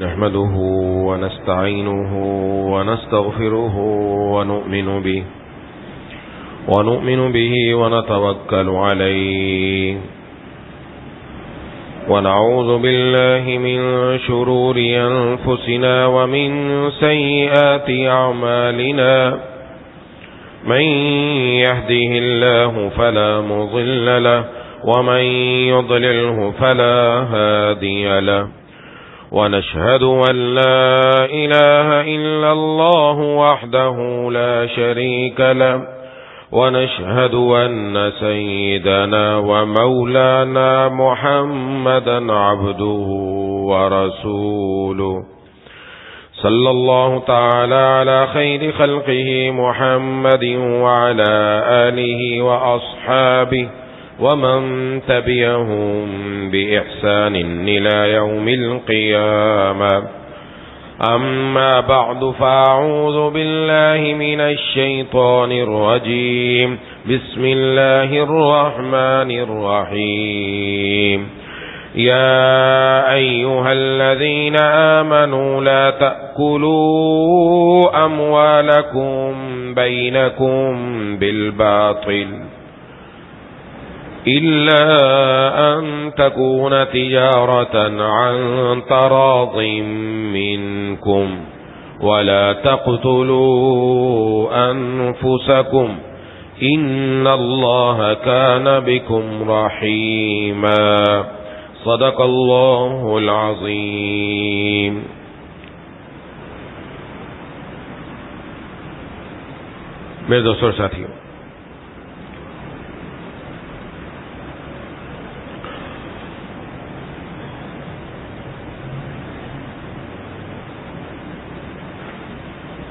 نحمده ونستعينه ونستغفره ونؤمن به ونتوكل عليه ونعوذ بالله من شرور أنفسنا ومن سيئات أعمالنا من يهده الله فلا مضل له ومن يضلله فلا هادي له ونشهد أن لا إله إلا الله وحده لا شريك له ونشهد أن سيدنا ومولانا محمدا عبده ورسوله صلى الله تعالى على خير خلقه محمد وعلى آله وأصحابه ومن تبعهم بإحسان إلى يوم القيامة أما بعد فأعوذ بالله من الشيطان الرجيم بسم الله الرحمن الرحيم يا أيها الذين آمنوا لا تأكلوا أموالكم بينكم بالباطل إلا أن تكون تجارة عن تراض منكم ولا تقتلوا أنفسكم إن الله كان بكم رحيما صدق الله العظيم. میرے دوستوں اور ساتھیوں،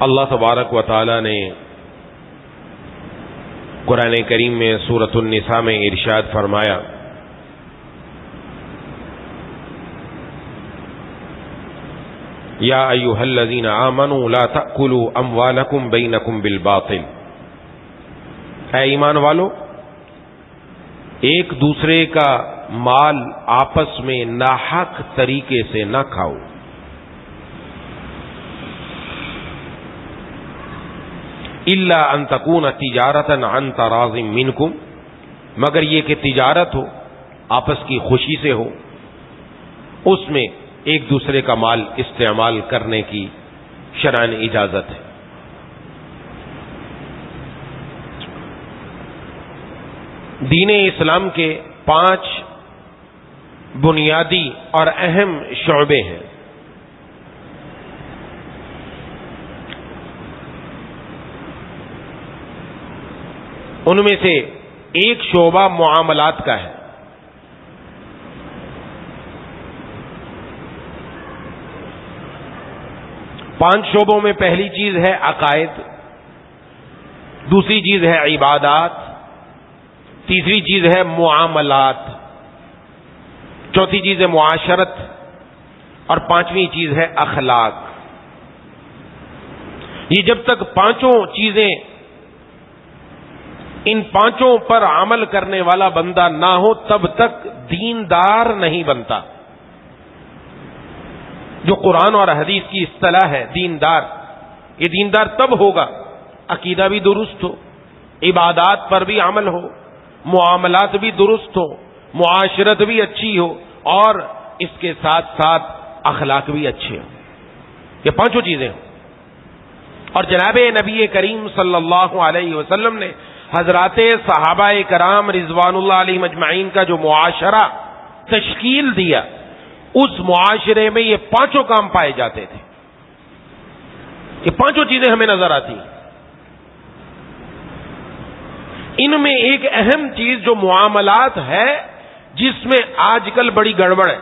اللہ تبارک و تعالی نے قرآن کریم میں سورۃ النساء میں ارشاد فرمایا، یا ایھا الذین آمنوا لا تأکلوا اموالکم بینکم بالباطل، اے ایمان والو ایک دوسرے کا مال آپس میں ناحق طریقے سے نہ کھاؤ، الا ان تکون تجارتا عن تراض منکم، مگر یہ کہ تجارت ہو آپس کی خوشی سے ہو، اس میں ایک دوسرے کا مال استعمال کرنے کی شرعاً اجازت ہے۔ دین اسلام کے 5 بنیادی اور اہم شعبے ہیں۔ ان میں سے ایک شعبہ معاملات کا ہے۔ پانچ شعبوں میں پہلی چیز ہے عقائد، دوسری چیز ہے عبادات، تیسری چیز ہے معاملات، چوتھی چیز ہے معاشرت، اور پانچویں چیز ہے اخلاق۔ یہ جب تک پانچوں چیزیں، ان پانچوں پر عمل کرنے والا بندہ نہ ہو تب تک دیندار نہیں بنتا۔ جو قرآن اور حدیث کی اصطلاح ہے دیندار، یہ دیندار تب ہوگا عقیدہ بھی درست ہو، عبادات پر بھی عمل ہو، معاملات بھی درست ہو، معاشرت بھی اچھی ہو، اور اس کے ساتھ ساتھ اخلاق بھی اچھے ہوں۔ یہ پانچوں چیزیں ہوں۔ اور جناب نبی کریم صلی اللہ علیہ وسلم نے حضرات صحابہ کرام رضوان اللہ علیہم اجمعین کا جو معاشرہ تشکیل دیا، اس معاشرے میں یہ پانچوں کام پائے جاتے تھے۔ یہ پانچوں چیزیں ہمیں نظر آتی ہیں۔ ان میں ایک اہم چیز جو معاملات ہے، جس میں آج کل بڑی گڑبڑ ہے۔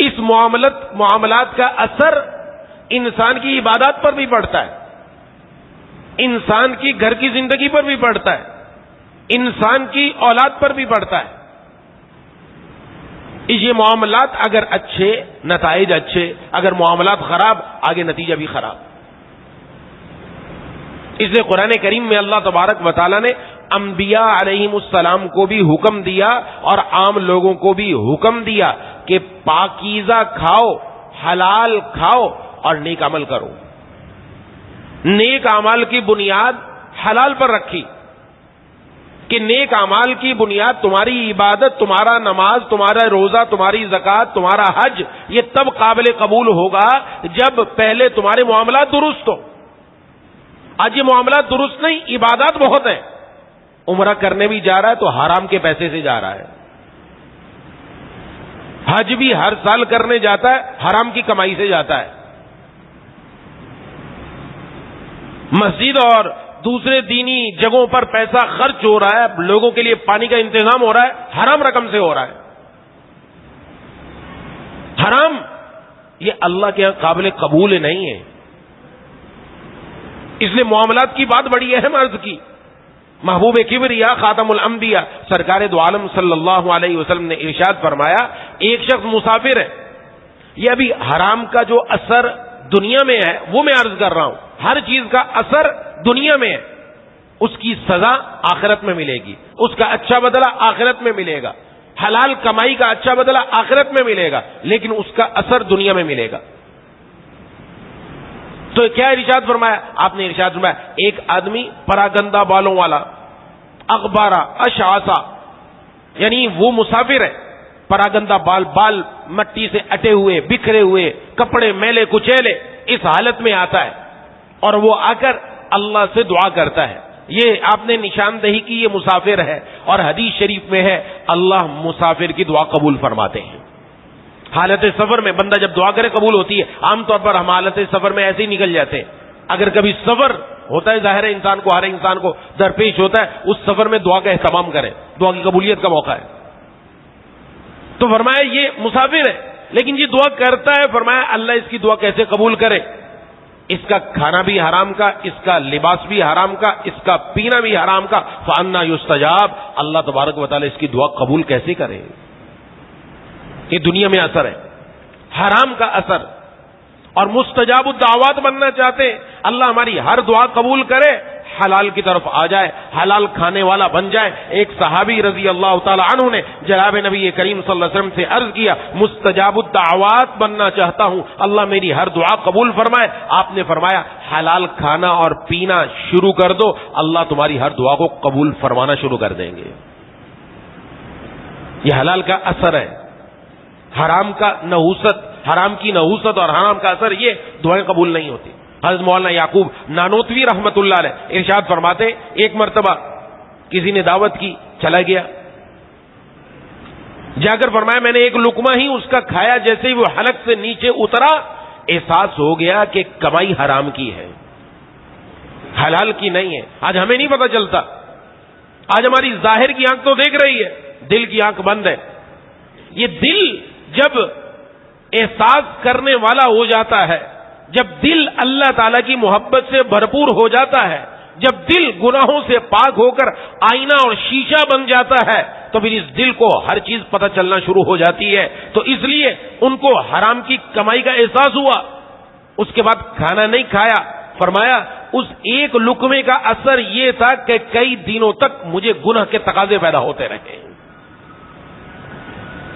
اس معاملات کا اثر انسان کی عبادات پر بھی پڑتا ہے، انسان کی گھر کی زندگی پر بھی پڑتا ہے، انسان کی اولاد پر بھی پڑتا ہے۔ یہ معاملات اگر اچھے، نتائج اچھے، اگر معاملات خراب، آگے نتیجہ بھی خراب۔ اس لیے قرآن کریم میں اللہ تبارک و تعالیٰ نے انبیاء علیہم السلام کو بھی حکم دیا اور عام لوگوں کو بھی حکم دیا کہ پاکیزہ کھاؤ، حلال کھاؤ اور نیک عمل کرو. نیک اعمال کی بنیاد حلال پر رکھی کہ نیک اعمال کی بنیاد تمہاری عبادت، تمہارا نماز، تمہارا روزہ، تمہاری زکوٰۃ، تمہارا حج، یہ تب قابل قبول ہوگا جب پہلے تمہارے معاملات درست ہو. آج یہ معاملات درست نہیں، عبادات بہت ہیں. عمرہ کرنے بھی جا رہا ہے تو حرام کے پیسے سے جا رہا ہے. حج بھی ہر سال کرنے جاتا ہے، حرام کی کمائی سے جاتا ہے. مسجد اور دوسرے دینی جگہوں پر پیسہ خرچ ہو رہا ہے، لوگوں کے لیے پانی کا انتظام ہو رہا ہے، حرام رقم سے ہو رہا ہے. حرام یہ اللہ کے یہاں قابل قبول نہیں ہے. اس لیے معاملات کی بات بڑی اہم عرض کی. محبوب کبریا خاتم الانبیاء سرکار دو عالم صلی اللہ علیہ وسلم نے ارشاد فرمایا، ایک شخص مسافر ہے. یہ ابھی حرام کا جو اثر دنیا میں ہے وہ میں عرض کر رہا ہوں. ہر چیز کا اثر دنیا میں ہے، اس کی سزا آخرت میں ملے گی، اس کا اچھا بدلہ آخرت میں ملے گا. حلال کمائی کا اچھا بدلہ آخرت میں ملے گا، لیکن اس کا اثر دنیا میں ملے گا. تو کیا ارشاد فرمایا؟ آپ نے ارشاد فرمایا ایک آدمی پراگندہ بالوں والا، اغبارہ اشعثا، یعنی وہ مسافر ہے، پراگندہ بال مٹی سے اٹے ہوئے، بکھرے ہوئے، کپڑے میلے کچیلے، اس حالت میں آتا ہے اور وہ آ کر اللہ سے دعا کرتا ہے. یہ آپ نے نشاندہی کی یہ مسافر ہے، اور حدیث شریف میں ہے اللہ مسافر کی دعا قبول فرماتے ہیں. حالت سفر میں بندہ جب دعا کرے قبول ہوتی ہے. عام طور پر ہم حالت سفر میں ایسے ہی نکل جاتے ہیں. اگر کبھی سفر ہوتا ہے، ظاہر ہے انسان کو، ہر انسان کو درپیش ہوتا ہے، اس سفر میں دعا کا اہتمام کرے، دعا کی قبولیت کا موقع ہے. تو فرمایا یہ مسافر ہے لیکن یہ دعا کرتا ہے. فرمایا اللہ اس کی دعا کیسے قبول کرے؟ اس کا کھانا بھی حرام کا، اس کا لباس بھی حرام کا، اس کا پینا بھی حرام کا. فانا یستجاب، اللہ تبارک و تعالی اس کی دعا قبول کیسے کرے؟ یہ دنیا میں اثر ہے، حرام کا اثر. اور مستجاب الدعوات بننا چاہتے ہیں، اللہ ہماری ہر دعا قبول کرے، حلال کی طرف آ جائے، حلال کھانے والا بن جائے. ایک صحابی رضی اللہ تعالی عنہ نے جناب نبی کریم صلی اللہ علیہ وسلم سے عرض کیا، مستجاب الدعوات بننا چاہتا ہوں، اللہ میری ہر دعا قبول فرمائے. آپ نے فرمایا حلال کھانا اور پینا شروع کر دو، اللہ تمہاری ہر دعا کو قبول فرمانا شروع کر دیں گے. یہ حلال کا اثر ہے. حرام کا نحوست، حرام کی نحوست اور حرام کا اثر، یہ دعائیں قبول نہیں ہوتی. حضرت مولانا یعقوب نانوتوی رحمت اللہ علیہ ارشاد فرماتے، ایک مرتبہ کسی نے دعوت کی، چلا گیا، جا کر فرمایا میں نے ایک لقمہ ہی اس کا کھایا، جیسے ہی وہ حلق سے نیچے اترا احساس ہو گیا کہ کمائی حرام کی ہے، حلال کی نہیں ہے. آج ہمیں نہیں پتہ چلتا. آج ہماری ظاہر کی آنکھ تو دیکھ رہی ہے، دل کی آنکھ بند ہے. یہ دل جب احساس کرنے والا ہو جاتا ہے، جب دل اللہ تعالی کی محبت سے بھرپور ہو جاتا ہے، جب دل گناہوں سے پاک ہو کر آئینہ اور شیشہ بن جاتا ہے، تو پھر اس دل کو ہر چیز پتہ چلنا شروع ہو جاتی ہے. تو اس لیے ان کو حرام کی کمائی کا احساس ہوا، اس کے بعد کھانا نہیں کھایا. فرمایا اس ایک لقمے کا اثر یہ تھا کہ کئی دنوں تک مجھے گناہ کے تقاضے پیدا ہوتے رہے.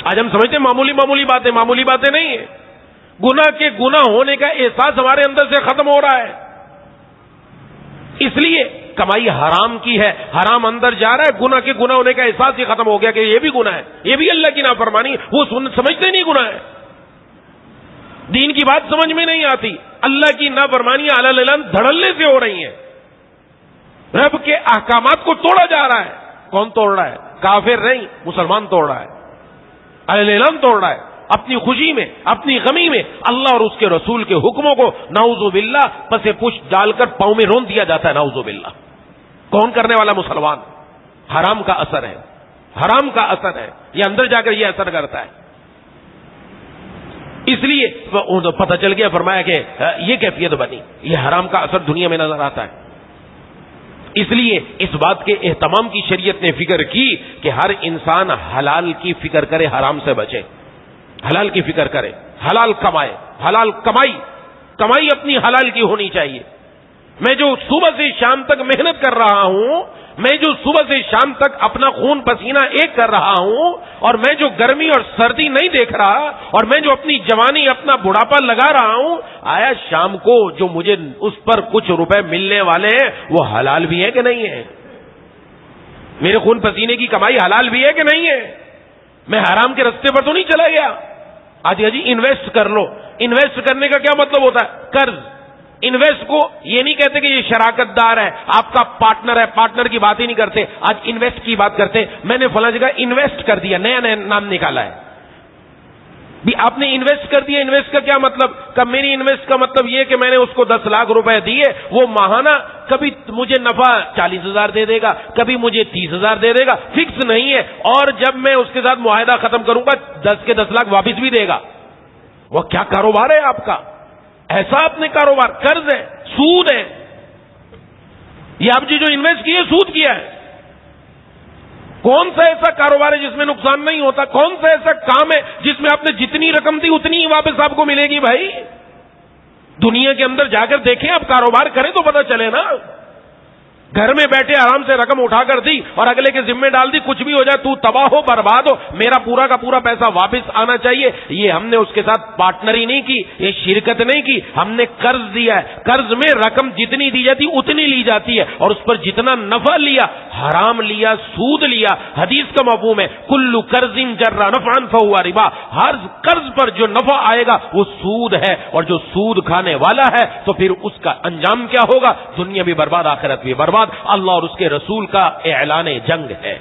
آج ہم سمجھتے ہیں معمولی باتیں نہیں ہیں. گناہ کے گناہ ہونے کا احساس ہمارے اندر سے ختم ہو رہا ہے. اس لیے کمائی حرام کی ہے، حرام اندر جا رہا ہے، گناہ کے گناہ ہونے کا احساس ہی ختم ہو گیا کہ یہ بھی گناہ ہے، یہ بھی اللہ کی نافرمانی. وہ سمجھتے نہیں گناہ ہے، دین کی بات سمجھ میں نہیں آتی. اللہ کی نافرمانیاں علن دھڑلے سے ہو رہی ہیں. رب کے احکامات کو توڑا جا رہا ہے. کون توڑ رہا ہے؟ کافر نہیں، مسلمان توڑ رہا ہے، علن توڑ رہا ہے. اپنی خوشی میں، اپنی غمی میں اللہ اور اس کے رسول کے حکموں کو نعوذ باللہ پسے پش ڈال کر پاؤں میں رون دیا جاتا ہے. نعوذ باللہ. کون کرنے والا؟ مسلمان. حرام کا اثر ہے، حرام کا اثر ہے، یہ اندر جا کر یہ اثر کرتا ہے. اس لیے پتہ چل گیا، فرمایا کہ یہ کیفیت بنی، یہ حرام کا اثر دنیا میں نظر آتا ہے. اس لیے اس بات کے اہتمام کی شریعت نے فکر کی کہ ہر انسان حلال کی فکر کرے، حرام سے بچے، حلال کی فکر کرے، حلال کمائے، حلال کمائی اپنی حلال کی ہونی چاہیے. میں جو صبح سے شام تک محنت کر رہا ہوں، میں جو صبح سے شام تک اپنا خون پسینہ ایک کر رہا ہوں، اور میں جو گرمی اور سردی نہیں دیکھ رہا، اور میں جو اپنی جوانی اپنا بڑھاپا لگا رہا ہوں، آیا شام کو جو مجھے اس پر کچھ روپے ملنے والے ہیں وہ حلال بھی ہے کہ نہیں ہے؟ میرے خون پسینے کی کمائی حلال بھی ہے کہ نہیں ہے؟ میں حرام کے رستے پر تو نہیں چلا گیا؟ آج جی انویسٹ کر لو. انویسٹ کرنے کا کیا مطلب ہوتا ہے؟ قرض. انویسٹ کو یہ نہیں کہتے کہ یہ شراکت دار ہے، آپ کا پارٹنر ہے، پارٹنر کی بات ہی نہیں کرتے. آج انویسٹ کی بات کرتے ہیں. میں نے فلاں جگہ انویسٹ کر دیا، نیا نیا نام نکالا ہے. بھی آپ نے انویسٹ کر دیا. انویسٹ کا کیا مطلب؟ کہ میری انویسٹ کا مطلب یہ کہ میں نے اس کو 10 لاکھ روپے دیے، وہ ماہانہ کبھی مجھے نفع 40,000 دے دے گا، کبھی مجھے 30,000 دے دے گا، فکس نہیں ہے. اور جب میں اس کے ساتھ معاہدہ ختم کروں گا 10 کے 10 لاکھ واپس بھی دے گا. وہ کیا کاروبار ہے آپ کا؟ ایسا اپنے کاروبار قرض ہے، سود ہے. یہ آپ جو انویسٹ کیے سود کیا ہے. کون سا ایسا کاروبار ہے جس میں نقصان نہیں ہوتا؟ کون سا ایسا کام ہے جس میں آپ نے جتنی رقم دی اتنی ہی واپس آپ کو ملے گی؟ بھائی دنیا کے اندر جا کر دیکھیں، آپ کاروبار کریں تو پتہ چلے نا. گھر میں بیٹھے آرام سے رقم اٹھا کر دی اور اگلے کے ذمہ ڈال دی، کچھ بھی ہو جائے تو تباہ ہو برباد ہو، میرا پورا کا پورا پیسہ واپس آنا چاہیے. یہ ہم نے اس کے ساتھ پارٹنری نہیں کی، یہ شرکت نہیں کی، ہم نے قرض دیا ہے. قرض میں رقم جتنی دی جاتی اتنی لی جاتی ہے، اور اس پر جتنا نفع لیا، حرام لیا، سود لیا. حدیث کا مفہوم ہے کل قرض جر نفعا فهو ربا. ہر قرض پر جو نفع آئے گا وہ سود ہے، اور جو سود کھانے والا ہے تو پھر اس کا انجام کیا ہوگا؟ دنیا بھی برباد، آخرت بھی برباد. اللہ اور اس کے رسول کا اعلان جنگ ہے.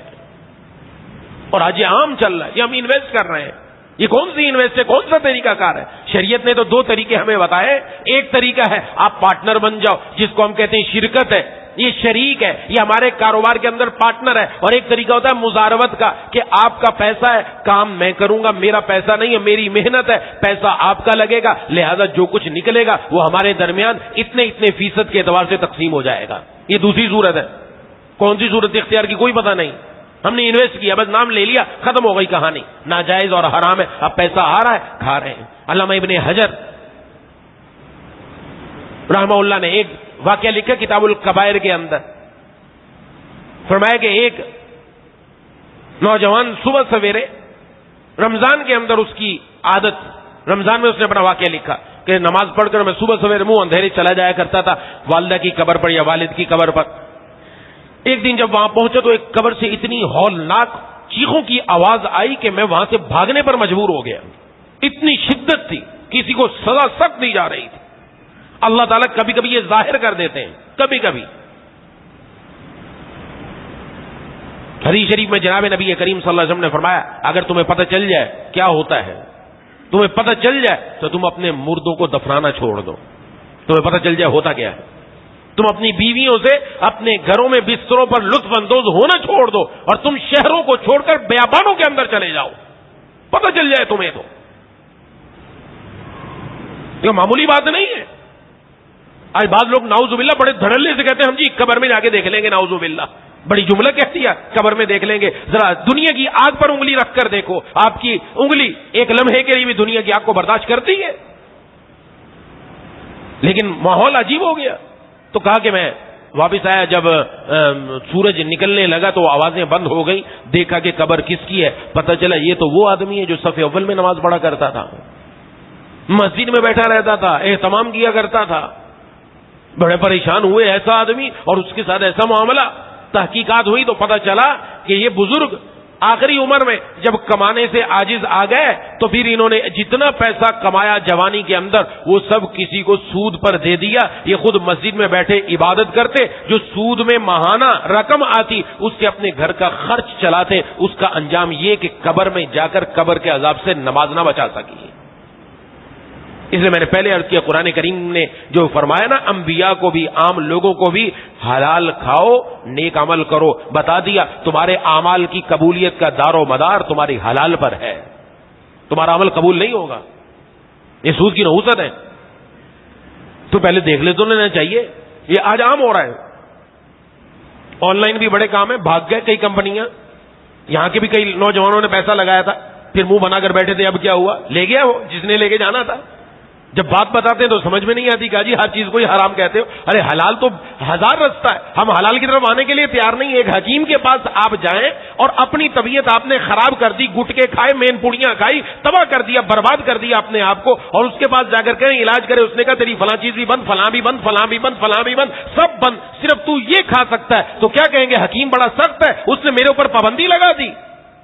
اور آج یہ عام چل رہا ہے، یہ ہم انویسٹ کر رہے ہیں. یہ کون سی انویسٹ ہے؟ کون سا طریقہ کار ہے؟ شریعت نے تو 2 طریقے ہمیں بتائے. ایک طریقہ ہے آپ پارٹنر بن جاؤ، جس کو ہم کہتے ہیں شرکت ہے، یہ شریک ہے، یہ ہمارے کاروبار کے اندر پارٹنر ہے. اور ایک طریقہ ہوتا ہے مزاربت کا، کہ آپ کا پیسہ ہے، کام میں کروں گا، میرا پیسہ نہیں ہے، میری محنت ہے، پیسہ آپ کا لگے گا، لہذا جو کچھ نکلے گا وہ ہمارے درمیان اتنے فیصد کے اعتبار سے تقسیم ہو جائے گا. یہ دوسری صورت ہے. کون سی صورت اختیار کی کوئی پتہ نہیں. ہم نے انویسٹ کیا، بس نام لے لیا، ختم ہو گئی کہانی. ناجائز اور حرام ہے، اب پیسہ آ رہا ہے، کھا رہے ہیں. علامہ ابن حجر رحمہ اللہ نے ایک واقعہ لکھا کتاب الکبائر کے اندر. فرمایا کہ ایک نوجوان صبح سویرے رمضان کے اندر، اس کی عادت، رمضان میں اس نے اپنا واقعہ لکھا کہ نماز پڑھ کر میں صبح سویرے منہ اندھیرے چلا جایا کرتا تھا والدہ کی قبر پر یا والد کی قبر پر. ایک دن جب وہاں پہنچا تو ایک قبر سے اتنی ہولناک چیخوں کی آواز آئی کہ میں وہاں سے بھاگنے پر مجبور ہو گیا. اتنی شدت تھی، کسی کو سزا سخت دی جا رہی تھی. اللہ تعالیٰ کبھی کبھی یہ ظاہر کر دیتے ہیں، کبھی کبھی. حدیث شریف میں جناب نبی کریم صلی اللہ علیہ وسلم نے فرمایا اگر تمہیں پتہ چل جائے کیا ہوتا ہے، تمہیں پتہ چل جائے تو تم اپنے مردوں کو دفنانا چھوڑ دو. تمہیں پتہ چل جائے ہوتا کیا ہے، تم اپنی بیویوں سے اپنے گھروں میں بستروں پر لطف اندوز ہونا چھوڑ دو، اور تم شہروں کو چھوڑ کر بیابانوں کے اندر چلے جاؤ. پتہ چل جائے تمہیں تو یہ معمولی بات نہیں ہے. آج بعض لوگ نعوذ باللہ بڑے دھڑلے سے کہتے ہیں ہم جی قبر میں جا کے دیکھ لیں گے. نعوذ باللہ بڑی جملہ کہتی ہے قبر میں دیکھ لیں گے. ذرا دنیا کی آگ پر انگلی رکھ کر دیکھو، آپ کی انگلی ایک لمحے کے لیے بھی دنیا کی آگ کو برداشت کرتی ہے. لیکن ماحول عجیب ہو گیا. تو کہا کہ میں واپس آیا، جب سورج نکلنے لگا تو آوازیں بند ہو گئی. دیکھا کہ قبر کس کی ہے، پتہ چلا یہ تو وہ آدمی ہے جو صف اول میں نماز پڑھا کرتا تھا، مسجد میں بیٹھا رہتا تھا، اہتمام کیا کرتا تھا. بڑے پریشان ہوئے ایسا آدمی اور اس کے ساتھ ایسا معاملہ. تحقیقات ہوئی تو پتہ چلا کہ یہ بزرگ آخری عمر میں جب کمانے سے عاجز آ گئے تو پھر انہوں نے جتنا پیسہ کمایا جوانی کے اندر وہ سب کسی کو سود پر دے دیا. یہ خود مسجد میں بیٹھے عبادت کرتے، جو سود میں ماہانہ رقم آتی اس سے اپنے گھر کا خرچ چلاتے. اس کا انجام یہ کہ قبر میں جا کر قبر کے عذاب سے نماز نہ بچا سکی. اس لیے میں نے پہلے عرض کیا قرآن کریم نے جو فرمایا نا انبیاء کو بھی عام لوگوں کو بھی حلال کھاؤ نیک عمل کرو، بتا دیا تمہارے اعمال کی قبولیت کا دار و مدار تمہاری حلال پر ہے. تمہارا عمل قبول نہیں ہوگا. یہ سود کی نحوست ہے. تو پہلے دیکھ لے تو لینا چاہیے. یہ آج عام ہو رہا ہے. آن لائن بھی بڑے کام ہیں. بھاگ گئے کئی کمپنیاں، یہاں کے بھی کئی نوجوانوں نے پیسہ لگایا تھا، پھر منہ بنا کر بیٹھے تھے. اب کیا ہوا؟ لے گیا وہ جس نے لے کے جانا تھا. جب بات بتاتے ہیں تو سمجھ میں نہیں آتی کہ جی ہر چیز کو ہی حرام کہتے ہو. ارے حلال تو ہزار رستہ ہے, ہم حلال کی طرف آنے کے لیے تیار نہیں. ایک حکیم کے پاس آپ جائیں اور اپنی طبیعت آپ نے خراب کر دی, گٹکے کھائے, مین پوڑیاں کھائی, تباہ کر دیا, برباد کر دیا اپنے آپ کو, اور اس کے پاس جا کر کہیں علاج کرے, اس نے کہا تیری فلاں چیز بھی بند, فلاں بھی بند, فلاں بھی بند, فلاں بھی بند, سب بند, صرف تو یہ کھا سکتا ہے. تو کیا کہیں گے, حکیم بڑا سخت ہے, اس نے میرے اوپر پابندی لگا دی.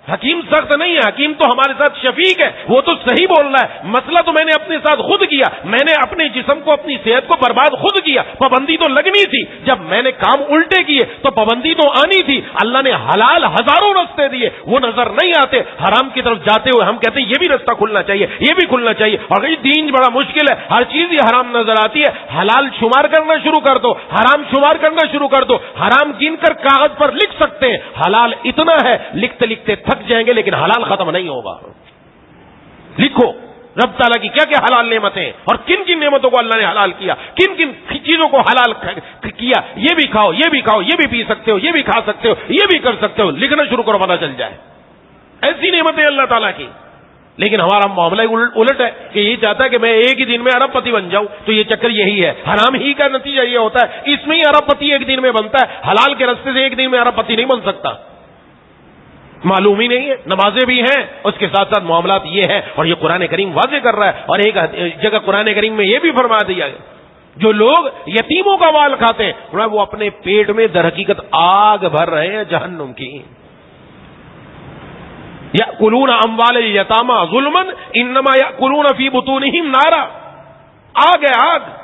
حکیم سخت نہیں ہے, حکیم تو ہمارے ساتھ شفیق ہے, وہ تو صحیح بول رہا ہے. مسئلہ تو میں نے اپنے ساتھ خود کیا, میں نے اپنے جسم کو, اپنی صحت کو برباد خود کیا. پابندی تو لگنی تھی, جب میں نے کام الٹے کیے تو پابندی تو آنی تھی. اللہ نے حلال ہزاروں رستے دیے, وہ نظر نہیں آتے. حرام کی طرف جاتے ہوئے ہم کہتے ہیں یہ بھی رستہ کھلنا چاہیے, یہ بھی کھلنا چاہیے, اور یہ دین بڑا مشکل ہے, ہر چیز ہی حرام نظر آتی ہے. حلال شمار کرنا شروع کر دو, حرام شمار کرنا شروع کر دو. حرام گن کر کاغذ پر لکھ سکتے ہیں, حلال اتنا ہے لکھتے لکھتے تھک جائیں گے, لیکن حلال ختم نہیں ہوگا. لکھو رب تعالیٰ کی کیا کیا حلال نعمتیں ہیں, اور کن کن نعمتوں کو اللہ نے حلال کیا, کن کن چیزوں کو حلال کیا. یہ بھی کھاؤ, یہ بھی کھاؤ, یہ بھی پی سکتے ہو, یہ بھی کھا سکتے ہو, یہ بھی کر سکتے ہو. لکھنا شروع کرو, پتہ چل جائے. ایسی نعمتیں اللہ تعالیٰ کی. لیکن ہمارا معاملہ الٹ ہے کہ یہ چاہتا ہے کہ میں ایک ہی دن میں ارب پتی بن جاؤں. تو یہ چکر یہی ہے, حرام ہی کا نتیجہ یہ ہوتا ہے. اس میں ہی ارب پتی ایک دن میں بنتا ہے, حلال کے رستے سے ایک دن میں ارب پتی نہیں بن سکتا. معلوم ہی نہیں ہے. نمازیں بھی ہیں, اس کے ساتھ ساتھ معاملات یہ ہیں, اور یہ قرآن کریم واضح کر رہا ہے. اور ایک جگہ قرآن کریم میں یہ بھی فرما دیا ہے, جو لوگ یتیموں کا مال کھاتے ہیں وہ اپنے پیٹ میں در حقیقت آگ بھر رہے ہیں جہنم کی. یأکلون اموال الیتامی ظلما انما یأکلون فی بطونہم نارا. آگ ہے, آگ.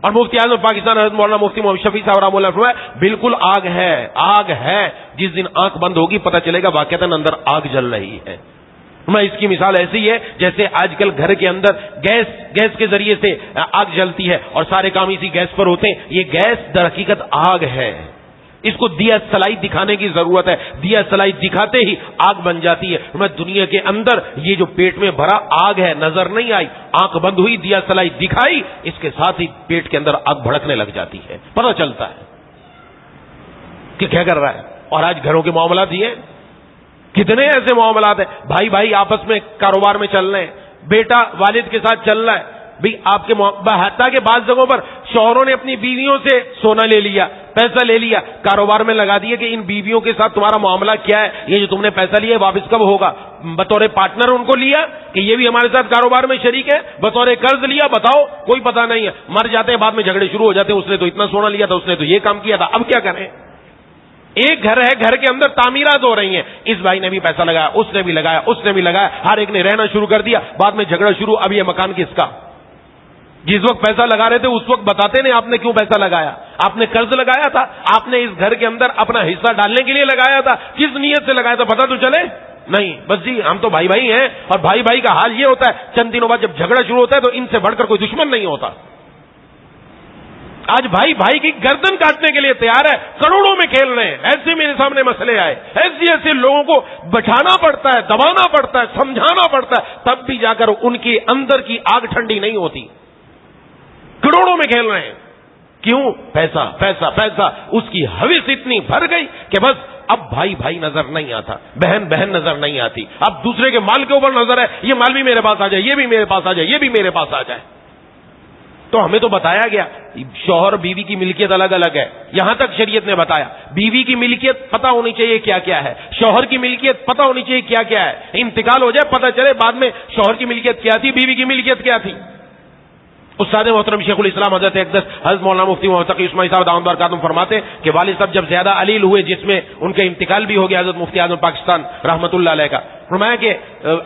اور مفتی اعظم پاکستان حضرت مولانا مفتی محمد شفیع صاحب رحمۃ اللہ فرمایا بالکل آگ ہے, آگ ہے. جس دن آنکھ بند ہوگی پتہ چلے گا واقعتاً اندر آگ جل رہی ہے. میں اس کی مثال ایسی ہے جیسے آج کل گھر کے اندر گیس کے ذریعے سے آگ جلتی ہے اور سارے کام اسی گیس پر ہوتے ہیں. یہ گیس در حقیقت آگ ہے. اس کو دیا سلائی دکھانے کی ضرورت ہے. دیا سلائی دکھاتے ہی آگ بن جاتی ہے. میں دنیا کے اندر یہ جو پیٹ میں بھرا آگ ہے نظر نہیں آئی, آنکھ بند ہوئی, دیا سلائی دکھائی, اس کے ساتھ ہی پیٹ کے اندر آگ بھڑکنے لگ جاتی ہے. پتہ چلتا ہے کہ کیا کر رہا ہے. اور آج گھروں کے معاملات یہ ہیں, کتنے ایسے معاملات ہیں, بھائی بھائی آپس میں کاروبار میں چل رہے ہیں, بیٹا والد کے ساتھ چل رہا ہے. آپ کے حتیٰ کہ بعض جگہوں پر شوہروں نے اپنی بیویوں سے سونا لے لیا, پیسہ لے لیا, کاروبار میں لگا دیا کہ ان بیویوں کے ساتھ تمہارا معاملہ کیا ہے, یہ جو تم نے پیسہ لیا ہے واپس کب ہوگا. بطور پارٹنر ان کو لیا کہ یہ بھی ہمارے ساتھ کاروبار میں شریک ہے, بطور قرض لیا, بتاؤ کوئی پتہ نہیں ہے. مر جاتے ہیں, بعد میں جھگڑے شروع ہو جاتے ہیں, اس نے تو اتنا سونا لیا تھا, اس نے تو یہ کام کیا تھا, اب کیا کریں. ایک گھر ہے, گھر کے اندر تعمیرات ہو رہی ہیں, اس بھائی نے بھی پیسہ لگایا, اس نے بھی لگایا, اس نے بھی لگایا, ہر ایک نے رہنا شروع کر دیا, بعد میں جھگڑا شروع. اب یہ مکان کس کا؟ جس وقت پیسہ لگا رہے تھے اس وقت بتاتے نہیں آپ نے کیوں پیسہ لگایا. آپ نے قرض لگایا تھا, آپ نے اس گھر کے اندر اپنا حصہ ڈالنے کے لیے لگایا تھا, کس نیت سے لگایا تھا پتہ تو چلے نہیں. بس جی ہم تو بھائی بھائی ہیں, اور بھائی بھائی کا حال یہ ہوتا ہے چند دنوں بعد جب جھگڑا شروع ہوتا ہے تو ان سے بڑھ کر کوئی دشمن نہیں ہوتا. آج بھائی بھائی کی گردن کاٹنے کے لیے تیار ہے, کروڑوں میں کھیل رہے ہیں. ایسے میرے سامنے مسئلے آئے, ایسے لوگوں کو بٹھانا پڑتا ہے, دبانا پڑتا ہے, سمجھانا پڑتا ہے, تب بھی جا کر ان کے اندر کی آگ ٹھنڈی نہیں ہوتی. کروڑوں میں کھیل رہے ہیں. کیوں؟ پیسہ پیسہ پیسہ. اس کی حوث اتنی بھر گئی کہ بس اب بھائی بھائی نظر نہیں آتا, بہن بہن نظر نہیں آتی, اب دوسرے کے مال کے اوپر نظر ہے, یہ مال بھی میرے پاس آ جائے, یہ بھی میرے پاس آ جائے, یہ بھی میرے پاس آ جائے. تو ہمیں تو بتایا گیا شوہر بیوی کی ملکیت الگ الگ ہے, یہاں تک شریعت نے بتایا. بیوی کی ملکیت پتہ ہونی چاہیے کیا کیا ہے, شوہر کی ملکیت پتہ ہونی چاہیے کیا کیا ہے. انتقال ہو جائے پتہ چلے بعد میں شوہر کی ملکیت کیا تھی, بیوی کی ملکیت کیا تھی. استاد محترم شیخ الاسلام حضرت اقدس حضرت مولانا مفتی محمد تقی عثمانی صاحب دامت برکاتہم فرماتے کہ والد صاحب جب زیادہ علیل ہوئے, جس میں ان کا انتقال بھی ہو گیا, حضرت مفتی اعظم پاکستان رحمۃ اللہ علیہ کا فرمایا کہ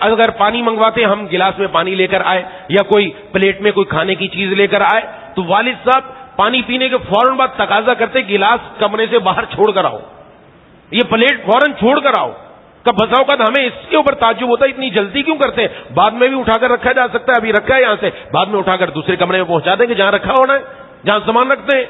اگر پانی منگواتے ہم گلاس میں پانی لے کر آئے یا کوئی پلیٹ میں کوئی کھانے کی چیز لے کر آئے تو والد صاحب پانی پینے کے فوراً بعد تقاضا کرتے گلاس کمرے سے باہر چھوڑ کر آؤ, یہ پلیٹ فوراً چھوڑ کر آؤ. کب بساؤ کا ہمیں اس کے اوپر تعجب ہوتا ہے اتنی جلدی کیوں کرتے ہیں, بعد میں بھی اٹھا کر رکھا جا سکتا ہے, ابھی رکھا ہے یہاں سے, بعد میں اٹھا کر دوسرے کمرے میں پہنچا دیں گے جہاں رکھا ہونا ہے, جہاں سامان رکھتے ہیں.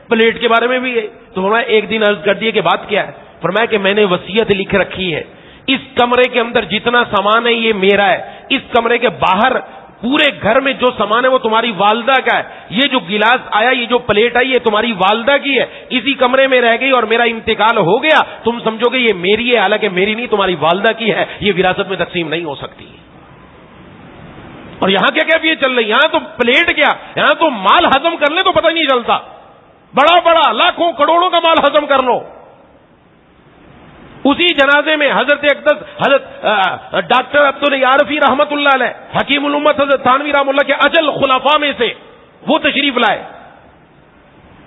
پلیٹ کے بارے میں بھی ہے. تو فرمایا ایک دن عرض کر دیے کہ بات کیا ہے, فرمایا کہ میں نے وصیت لکھ رکھی ہے, اس کمرے کے اندر جتنا سامان ہے یہ میرا ہے, اس کمرے کے باہر پورے گھر میں جو سامان ہے وہ تمہاری والدہ کا ہے, یہ جو گلاس آیا, یہ جو پلیٹ آئی, یہ تمہاری والدہ کی ہے, اسی کمرے میں رہ گئی اور میرا انتقال ہو گیا, تم سمجھو گے یہ میری ہے, حالانکہ میری نہیں تمہاری والدہ کی ہے, یہ وراثت میں تقسیم نہیں ہو سکتی. اور یہاں کیا کیفیت چل رہی؟ یہاں تو پلیٹ کیا، یہاں تو مال ہضم کر لیں تو پتہ نہیں چلتا، بڑا بڑا لاکھوں کروڑوں کا مال ہضم کر لو۔ اسی جنازے میں حضرت ڈاکٹر عبدالیارفی رحمت اللہ علیہ، حکیم الامت حضرت تھانوی رحمۃ اللہ کے اجل خلفاء میں سے وہ تشریف لائے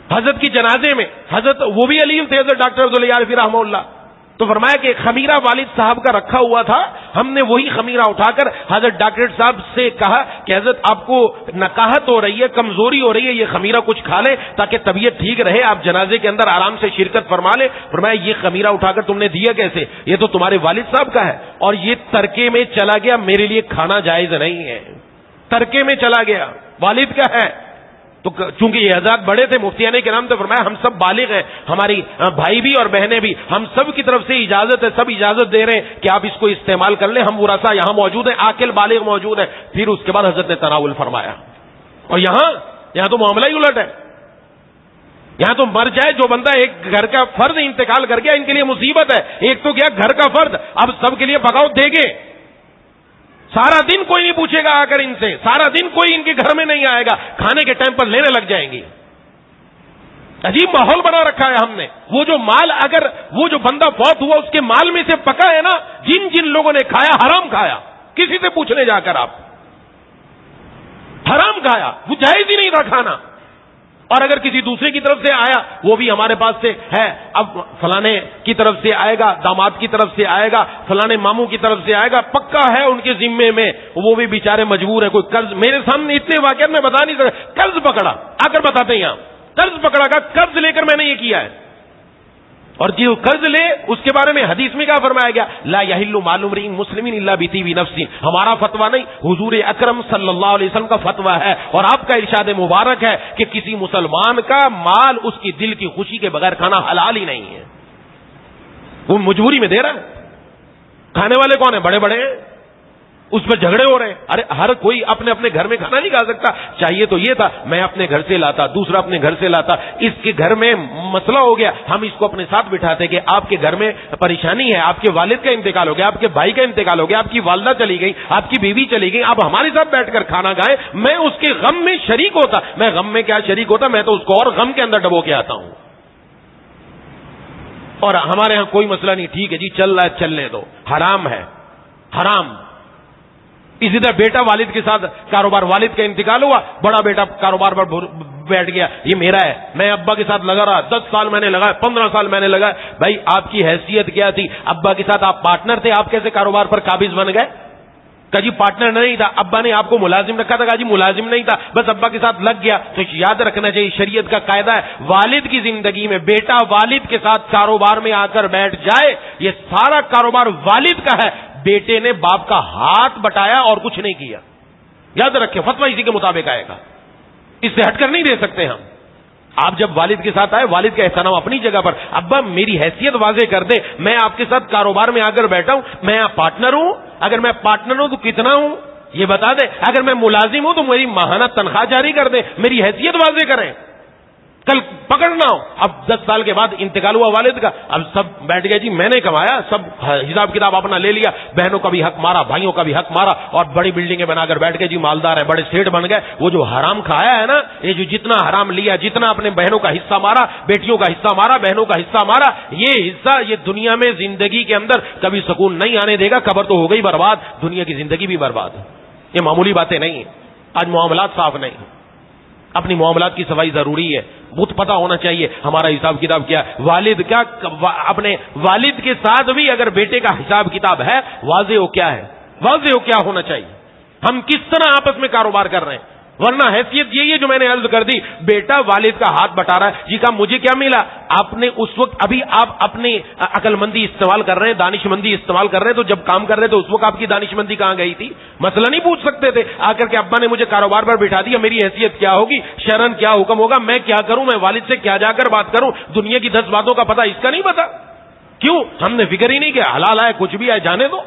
حضرت کی جنازے میں، حضرت وہ بھی علیم تھے حضرت ڈاکٹر عبدالیارفی رحمہ اللہ، تو فرمایا کہ خمیرہ والد صاحب کا رکھا ہوا تھا، ہم نے وہی خمیرہ اٹھا کر حضرت ڈاکٹر صاحب سے کہا کہ حضرت آپ کو نقاہت ہو رہی ہے، کمزوری ہو رہی ہے، یہ خمیرہ کچھ کھا لیں تاکہ طبیعت ٹھیک رہے، آپ جنازے کے اندر آرام سے شرکت فرما لیں۔ فرمایا یہ خمیرہ اٹھا کر تم نے دیا کیسے؟ یہ تو تمہارے والد صاحب کا ہے اور یہ ترکے میں چلا گیا، میرے لیے کھانا جائز نہیں ہے، ترکے میں چلا گیا، والد کا ہے۔ تو چونکہ یہ حضرات بڑے تھے، مفتیان کرام نے فرمایا ہم سب بالغ ہیں، ہماری بھائی بھی اور بہنیں بھی، ہم سب کی طرف سے اجازت ہے، سب اجازت دے رہے ہیں کہ آپ اس کو استعمال کر لیں، ہم ورثہ یہاں موجود ہیں، عاقل بالغ موجود ہیں۔ پھر اس کے بعد حضرت نے تناول فرمایا۔ اور یہاں تو معاملہ ہی الٹ ہے، یہاں تو مر جائے جو بندہ، ایک گھر کا فرد انتقال کر گیا، ان کے لیے مصیبت ہے۔ ایک تو کیا گھر کا فرد، اب سب کے لیے پکاؤ دے گے، سارا دن کوئی نہیں پوچھے گا آ کر ان سے، سارا دن کوئی ان کے گھر میں نہیں آئے گا، کھانے کے ٹائم پر لینے لگ جائیں گی۔ عجیب ماحول بنا رکھا ہے ہم نے۔ وہ جو مال، اگر وہ جو بندہ فوت ہوا اس کے مال میں سے پکا ہے نا، جن جن لوگوں نے کھایا حرام کھایا، کسی سے پوچھنے جا کر آپ حرام کھایا، وہ جائز ہی نہیں تھا کھانا۔ اور اگر کسی دوسرے کی طرف سے آیا، وہ بھی ہمارے پاس سے ہے، اب فلانے کی طرف سے آئے گا، داماد کی طرف سے آئے گا، فلانے ماموں کی طرف سے آئے گا، پکا ہے ان کے ذمے میں، وہ بھی بیچارے مجبور ہیں۔ کوئی قرض، میرے سامنے اتنے واقعات میں بتا نہیں سکتا، قرض پکڑا، آ کر بتاتے ہیں یہاں، قرض پکڑا کا قرض لے کر میں نے یہ کیا ہے۔ اور جو قرض لے اس کے بارے میں حدیث میں کیا فرمایا گیا؟ لا یحل مال امرئ مسلم الا بطیب نفس۔ ہمارا فتویٰ نہیں، حضور اکرم صلی اللہ علیہ وسلم کا فتویٰ ہے، اور آپ کا ارشاد مبارک ہے کہ کسی مسلمان کا مال اس کی دل کی خوشی کے بغیر کھانا حلال ہی نہیں ہے۔ وہ مجبوری میں دے رہا ہے، کھانے والے کون ہیں؟ بڑے بڑے ہیں، اس پر جھگڑے ہو رہے ہیں۔ ارے ہر کوئی اپنے اپنے گھر میں کھانا نہیں کھا سکتا، چاہیے تو یہ تھا میں اپنے گھر سے لاتا، دوسرا اپنے گھر سے لاتا، اس کے گھر میں مسئلہ ہو گیا، ہم اس کو اپنے ساتھ بٹھاتے کہ آپ کے گھر میں پریشانی ہے، آپ کے والد کا انتقال ہو گیا، آپ کے بھائی کا انتقال ہو گیا، آپ کی والدہ چلی گئی، آپ کی بیوی چلی گئی، آپ ہمارے ساتھ بیٹھ کر کھانا کھائیں، میں اس کے غم میں شریک ہوتا۔ میں غم میں کیا شریک ہوتا، میں تو اس کو اور غم کے اندر ڈبو کے آتا ہوں۔ اور ہمارے ہاں کوئی مسئلہ نہیں، ٹھیک ہے جی چل رہا ہے چلنے دو، حرام ہے، حرام۔ اسی طرح بیٹا والد کے ساتھ کاروبار، والد کا انتقال ہوا، بڑا بیٹا کاروبار پر بیٹھ گیا، یہ میرا ہے، میں ابا کے ساتھ لگا رہا، 10 سال میں نے لگایا، 15 سال میں نے لگایا۔ بھائی آپ کی حیثیت کیا تھی؟ ابا کے ساتھ آپ پارٹنر تھے، آپ کیسے کاروبار پر قابض بن گئے؟ کہ جی پارٹنر نہیں تھا، ابا نے آپ کو ملازم رکھا تھا، کہ جی ملازم نہیں تھا، بس ابا کے ساتھ لگ گیا۔ تو یاد رکھنا چاہیے شریعت کا قاعدہ ہے، والد کی زندگی میں بیٹا والد کے ساتھ کاروبار میں آ کر بیٹھ جائے، یہ سارا کاروبار والد کا ہے، بیٹے نے باپ کا ہاتھ بٹایا اور کچھ نہیں کیا۔ یاد رکھیں فتویٰ اسی کے مطابق آئے گا، اس سے ہٹ کر نہیں دے سکتے ہم۔ آپ جب والد کے ساتھ آئے، والد کا احترام اپنی جگہ پر، ابا میری حیثیت واضح کر دے، میں آپ کے ساتھ کاروبار میں آ کر بیٹھا ہوں، میں پارٹنر ہوں، اگر میں پارٹنر ہوں تو کتنا ہوں یہ بتا دیں، اگر میں ملازم ہوں تو میری ماہانہ تنخواہ جاری کر دیں، میری حیثیت واضح کریں، کل پکڑنا ہو۔ اب 10 سال کے بعد انتقال ہوا والد کا، اب سب بیٹھ گئے جی میں نے کمایا، سب حساب کتاب اپنا لے لیا، بہنوں کا بھی حق مارا، بھائیوں کا بھی حق مارا، اور بڑی بلڈنگیں بنا کر بیٹھ گئے جی مالدار ہیں، بڑے سیٹ بن گئے۔ وہ جو حرام کھایا ہے نا، یہ جو جتنا حرام لیا، جتنا اپنے بہنوں کا حصہ مارا، بیٹیوں کا حصہ مارا، بہنوں کا حصہ مارا، یہ حصہ یہ دنیا میں زندگی کے اندر کبھی سکون نہیں آنے دے گا، قبر تو ہو گئی برباد، دنیا کی زندگی بھی برباد۔ یہ معمولی باتیں نہیں ہیں، آج معاملات صاف نہیں ہیں، اپنی معاملات کی صفائی ضروری ہے، بہت پتہ ہونا چاہیے ہمارا حساب کتاب کیا ہے، والد کیا، اپنے والد کے ساتھ بھی اگر بیٹے کا حساب کتاب ہے، واضح ہو کیا ہے، واضح ہو کیا ہونا چاہیے، ہم کس طرح آپس میں کاروبار کر رہے ہیں۔ ورنہ حیثیت یہی ہے جو میں نے عرض کر دی، بیٹا والد کا ہاتھ بٹا رہا ہے، جی کہا مجھے کیا ملا، آپ نے اس وقت ابھی آپ اپنی عقل مندی استعمال کر رہے ہیں، دانش مندی استعمال کر رہے ہیں، تو جب کام کر رہے تھے اس وقت آپ کی دانش مندی کہاں گئی تھی؟ مسئلہ نہیں پوچھ سکتے تھے آ کر کے ابا نے مجھے کاروبار پر بٹھا دیا، میری حیثیت کیا ہوگی، شرعن کیا حکم ہوگا، میں کیا کروں، میں والد سے کیا جا کر بات کروں، دنیا کی 10 باتوں کا پتہ اس کا نہیں پتا، کیوں ہم نے فکر ہی نہیں کیا، حلال آئے کچھ بھی آئے جانے دو،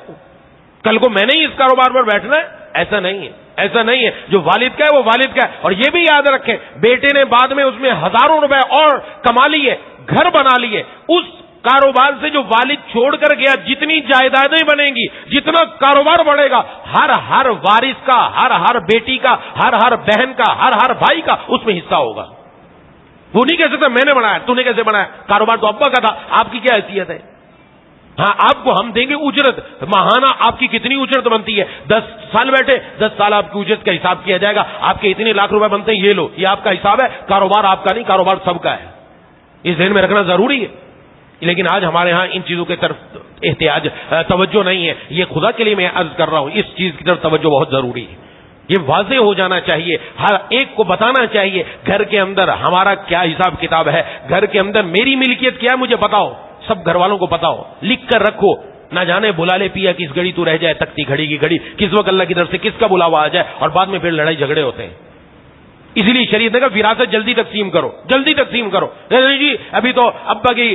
کل کو میں نے ہی اس کاروبار پر بیٹھنا ہے، ایسا نہیں ہے، ایسا نہیں ہے، جو والد کا ہے وہ والد کا ہے۔ اور یہ بھی یاد رکھیں، بیٹے نے بعد میں اس میں ہزاروں روپے اور کما لیے، گھر بنا لیے، اس کاروبار سے جو والد چھوڑ کر گیا جتنی جائیدادیں بنیں گی، جتنا کاروبار بڑھے گا، ہر وارث کا، ہر بیٹی کا، ہر بہن کا، ہر بھائی کا اس میں حصہ ہوگا. وہ نہیں کہہ سکتا میں نے بنایا، تو نے کیسے بنایا؟ کاروبار تو ابا کا تھا، آپ کی کیا حیثیت ہے؟ ہاں آپ کو ہم دیں گے اجرت ماہانہ. آپ کی کتنی اجرت بنتی ہے؟ 10 سال بیٹھے 10 سال آپ کی اجرت کا حساب کیا جائے گا. آپ کے اتنے لاکھ روپے بنتے ہیں، یہ لو، یہ آپ کا حساب ہے. کاروبار آپ کا نہیں، کاروبار سب کا ہے. اس ذہن میں رکھنا ضروری ہے. لیکن آج ہمارے ہاں ان چیزوں کی طرف احتیاج توجہ نہیں ہے. یہ خدا کے لیے میں عرض کر رہا ہوں، اس چیز کی طرف توجہ بہت ضروری ہے. یہ واضح ہو جانا چاہیے، ہر ایک کو بتانا چاہیے گھر کے اندر ہمارا کیا حساب کتاب ہے، گھر کے اندر میری ملکیت کیا ہے مجھے بتاؤ. سب گھر والوں کو بتاؤ، لکھ کر رکھو. نہ جانے بلا لے پیا کس گھڑی تو رہ جائے تکتی گھڑی کی گھڑی، کس وقت اللہ کی طرف سے کس کا بلاوا آ جائے اور بعد میں پھر لڑائی جھگڑے ہوتے ہیں. اسی لیے شریعت نے کہا وراثت جلدی تقسیم کرو، جلدی تقسیم کرو. جی ابھی تو ابا کی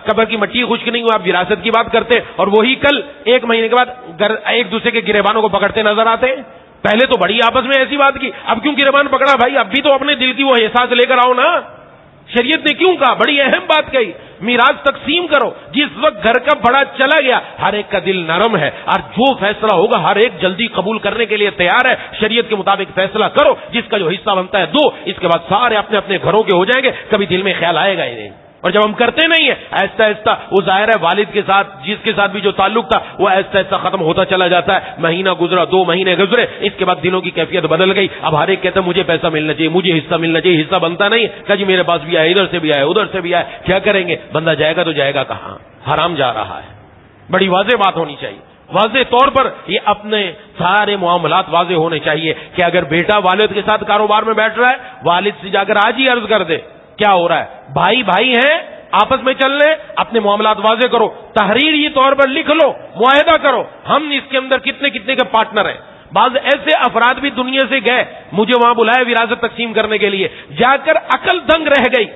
قبر کی مٹی خشک نہیں ہوا، آپ وراثت کی بات کرتے اور وہی کل 1 مہینے کے بعد ایک دوسرے کے گریبانوں کو پکڑتے نظر آتے ہیں. پہلے تو بڑی آپس میں ایسی بات کی، اب کیوں گریبان پکڑا بھائی؟ اب بھی تو اپنے دل کی وہ احساس لے کر آؤ نا. شریعت نے کیوں کہا؟ بڑی اہم بات کہی، میراث تقسیم کرو. جس وقت گھر کا بڑا چلا گیا ہر ایک کا دل نرم ہے اور جو فیصلہ ہوگا ہر ایک جلدی قبول کرنے کے لیے تیار ہے. شریعت کے مطابق فیصلہ کرو، جس کا جو حصہ بنتا ہے دو. اس کے بعد سارے اپنے اپنے گھروں کے ہو جائیں گے، کبھی دل میں خیال آئے گا ہی نہیں. اور جب ہم کرتے نہیں ہیں ایسا ایسا وہ ظاہر ہے والد کے ساتھ جس کے ساتھ بھی جو تعلق تھا وہ ایسا ایسا ختم ہوتا چلا جاتا ہے. مہینہ گزرا، 2 مہینے گزرے، اس کے بعد دلوں کی کیفیت بدل گئی. اب ہر ایک کہتا ہے مجھے پیسہ ملنا چاہیے، مجھے حصہ ملنا چاہیے. حصہ بنتا نہیں کہ جی میرے پاس بھی آئے، ادھر سے بھی آئے، ادھر سے بھی آئے. کیا کریں گے؟ بندہ جائے گا تو جائے گا کہاں؟ حرام جا رہا ہے. بڑی واضح بات ہونی چاہیے، واضح طور پر یہ اپنے سارے معاملات واضح ہونے چاہیے کہ اگر بیٹا والد کے ساتھ کاروبار میں بیٹھ رہا ہے، والد سے جا کر آج ہی عرض کر دے کیا ہو رہا ہے. بھائی بھائی ہیں، آپس میں چل لیں، اپنے معاملات واضح کرو، تحریری طور پر لکھ لو، معاہدہ کرو ہم اس کے اندر کتنے کتنے کے پارٹنر ہیں. بعض ایسے افراد بھی دنیا سے گئے، مجھے وہاں بلایا وراثت تقسیم کرنے کے لیے، جا کر عقل دنگ رہ گئی.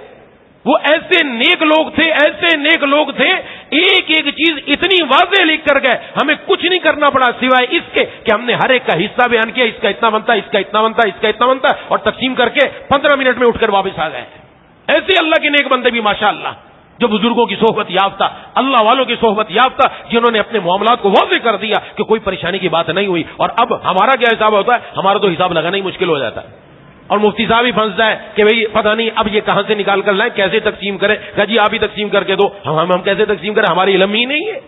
وہ ایسے نیک لوگ تھے، ایسے نیک لوگ تھے، ایک ایک چیز اتنی واضح لکھ کر گئے، ہمیں کچھ نہیں کرنا پڑا سوائے اس کے کہ ہم نے ہر ایک کا حصہ بیان کیا، اس کا اتنا بنتا ہے، اس کا اتنا بنتا ہے، اس کا اتنا بنتا ہے، اور تقسیم کر کے 15 منٹ میں اٹھ کر واپس آ گئے. ایسے اللہ کے نیک بندے بھی ماشاءاللہ جو بزرگوں کی صحبت یافتہ، اللہ والوں کی صحبت یافتہ، جنہوں نے اپنے معاملات کو واضح کر دیا کہ کوئی پریشانی کی بات نہیں ہوئی. اور اب ہمارا کیا حساب ہوتا ہے؟ ہمارا تو حساب لگانا ہی مشکل ہو جاتا ہے. اور مفتی صاحب ہی پھنستا ہے کہ بھئی پتہ نہیں اب یہ کہاں سے نکال کر لائیں، کیسے تقسیم کریں. کہ جی آپ ہی تقسیم کر کے دو. ہم کیسے تقسیم کریں؟ ہماری علم ہی نہیں ہے،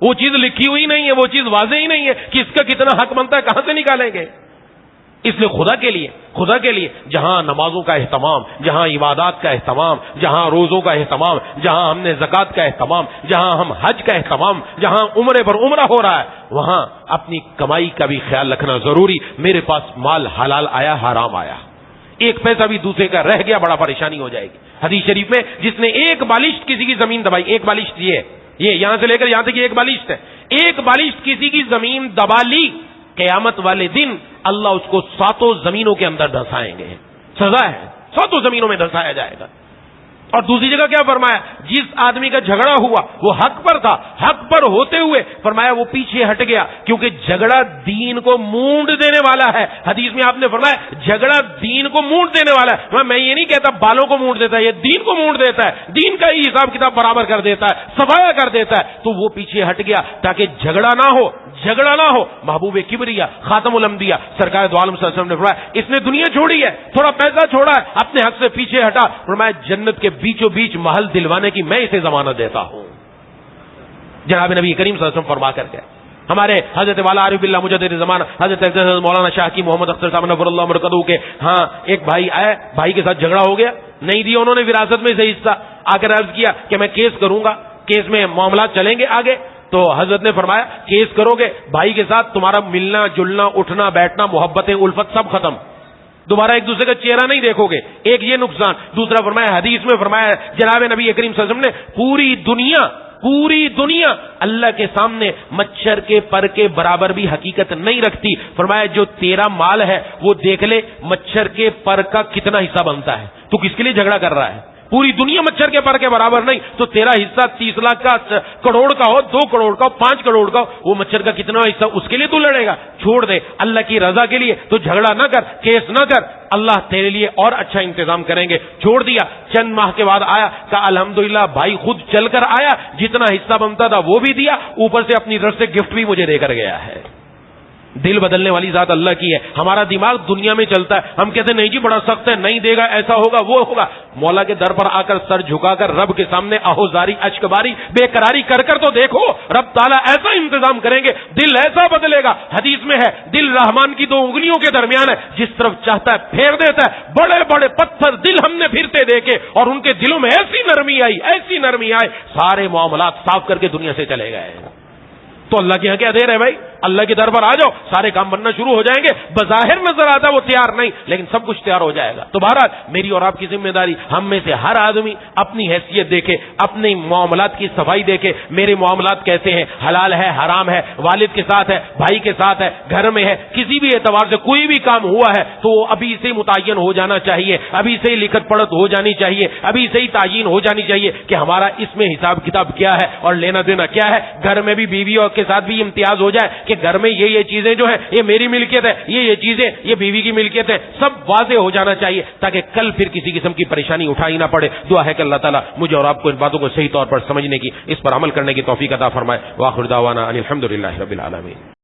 وہ چیز لکھی ہوئی نہیں ہے، وہ چیز واضح ہی نہیں ہے کہ اس کا کتنا حق بنتا ہے، کہاں سے نکالیں گے. اس لیے خدا کے لیے جہاں نمازوں کا اہتمام، جہاں عبادات کا اہتمام، جہاں روزوں کا اہتمام، جہاں ہم نے زکوٰۃ کا اہتمام، جہاں ہم حج کا اہتمام، جہاں عمرے پر عمرہ ہو رہا ہے، وہاں اپنی کمائی کا بھی خیال رکھنا ضروری. میرے پاس مال حلال آیا حرام آیا، ایک پیسہ بھی دوسرے کا رہ گیا بڑا پریشانی ہو جائے گی. حدیث شریف میں جس نے ایک بالشت کسی کی زمین دبائی، ایک بالشت یہ یہاں سے لے کر یہاں تک ایک بالشت ہے، ایک بالشت کسی کی زمین دبا لی، قیامت والے دن اللہ اس کو 7 زمینوں کے اندر دھسائیں گے. سزا ہے، 7 زمینوں میں دھسایا جائے گا. اور دوسری جگہ کیا فرمایا؟ جس آدمی کا جھگڑا ہوا وہ حق پر تھا، حق پر ہوتے ہوئے فرمایا وہ پیچھے ہٹ گیا کیونکہ جھگڑا دین کو مونڈ دینے والا ہے. حدیث میں آپ نے فرمایا جھگڑا دین کو مونڈ دینے والا ہے. میں یہ نہیں کہتا بالوں کو مونڈ دیتا ہے، یہ دین کو مونڈ دیتا ہے، دین کا ہی حساب کتاب برابر کر دیتا ہے، صفایا کر دیتا ہے. تو وہ پیچھے ہٹ گیا تاکہ جھگڑا نہ ہو. محبوب کبریا خاتم الانبیاء سرکار دو عالم صلی اللہ علیہ وسلم نے فرمایا اس نے دنیا چھوڑی ہے، تھوڑا پیسہ چھوڑا ہے، اپنے حق سے پیچھے ہٹا. فرمایا جنت کے بیچوں بیچ محل دلوانے کی میں اسے ضمانت دیتا ہوں. جناب نبی کریم صلی اللہ علیہ وسلم فرما کر گئے. ہمارے حضرت والا عارف باللہ مجدد زمانہ حضرت مولانا شاہ کی محمد اختر صاحب نور اللہ مرکزو کے ہاں ایک بھائی آئے، بھائی کے ساتھ جھگڑا ہو گیا، نہیں دیا انہوں نے وراثت میں سے حصہ. آ کر عرض کیا کہ میں کیس کروں گا، کیس میں معاملات چلیں گے آگے. تو حضرت نے فرمایا کیس کرو گے بھائی کے ساتھ تمہارا ملنا جلنا اٹھنا بیٹھنا محبتیں الفت سب ختم، دوبارہ ایک دوسرے کا چہرہ نہیں دیکھو گے. ایک یہ نقصان. دوسرا فرمایا حدیث میں فرمایا جناب نبی کریم صلی اللہ علیہ وسلم نے پوری دنیا اللہ کے سامنے مچھر کے پر کے برابر بھی حقیقت نہیں رکھتی. فرمایا جو تیرا مال ہے وہ دیکھ لے مچھر کے پر کا کتنا حصہ بنتا ہے، تو کس کے لیے جھگڑا کر رہا ہے؟ پوری دنیا مچھر کے پر کے برابر نہیں، تو تیرا حصہ 30 لاکھ کا، کروڑ کا ہو، 2 کروڑ کا ہو، 5 کروڑ کا ہو، وہ مچھر کا کتنا حصہ اس کے لیے تو لڑے گا؟ چھوڑ دے، اللہ کی رضا کے لیے تو جھگڑا نہ کر، کیس نہ کر، اللہ تیرے لیے اور اچھا انتظام کریں گے۔ چھوڑ دیا، چند ماہ کے بعد آیا، کہا الحمدللہ بھائی خود چل کر آیا، جتنا حصہ بنتا تھا وہ بھی دیا، اوپر سے اپنی طرف سے گفٹ بھی مجھے دے کر گیا ہے۔ دل بدلنے والی ذات اللہ کی ہے، ہمارا دماغ دنیا میں چلتا ہے، ہم کہتے ہیں نہیں جی بڑا سخت ہے، نہیں دے گا، ایسا ہوگا وہ ہوگا۔ مولا کے در پر آ کر سر جھکا کر رب کے سامنے آہوزاری، اشکباری، بے قراری کر کر تو دیکھو، رب تعالیٰ ایسا انتظام کریں گے، دل ایسا بدلے گا۔ حدیث میں ہے دل رحمان کی 2 انگلیوں کے درمیان ہے، جس طرف چاہتا ہے پھیر دیتا ہے۔ بڑے بڑے پتھر دل ہم نے پھرتے دیکھے اور ان کے دلوں میں ایسی نرمی آئی، ایسی نرمی آئی، سارے معاملات صاف کر کے دنیا سے چلے گئے۔ تو اللہ کے یہاں کیا دیر ہے بھائی؟ اللہ کے در پر آ جاؤ، سارے کام بننا شروع ہو جائیں گے۔ بظاہر نظر آتا وہ تیار نہیں، لیکن سب کچھ تیار ہو جائے گا۔ تو بہرحال میری اور آپ کی ذمہ داری، ہم میں سے ہر آدمی اپنی حیثیت دیکھے، اپنے معاملات کی صفائی دیکھے، میرے معاملات کیسے ہیں، حلال ہے، حرام ہے، والد کے ساتھ ہے، بھائی کے ساتھ ہے، گھر میں ہے، کسی بھی اعتبار سے کوئی بھی کام ہوا ہے تو وہ ابھی سے متعین ہو جانا چاہیے، ابھی سے لکھت پڑھت ہو جانی چاہیے، ابھی سے ہی تعین ہو جانی چاہیے کہ ہمارا اس میں حساب کتاب کیا ہے اور لینا دینا کیا ہے۔ گھر میں بھی بیویوں کے ساتھ بھی امتیاز ہو جائے کہ گھر میں یہ چیزیں جو ہے یہ میری ملکیت ہے، یہ چیزیں یہ بیوی کی ملکیت ہے، سب واضح ہو جانا چاہیے تاکہ کل پھر کسی قسم کی پریشانی اٹھائی نہ پڑے۔ دعا ہے کہ اللہ تعالیٰ مجھے اور آپ کو ان باتوں کو صحیح طور پر سمجھنے کی، اس پر عمل کرنے کی توفیق عطا فرمائے۔ وآخر دعوانا ان الحمد للہ رب العالمین۔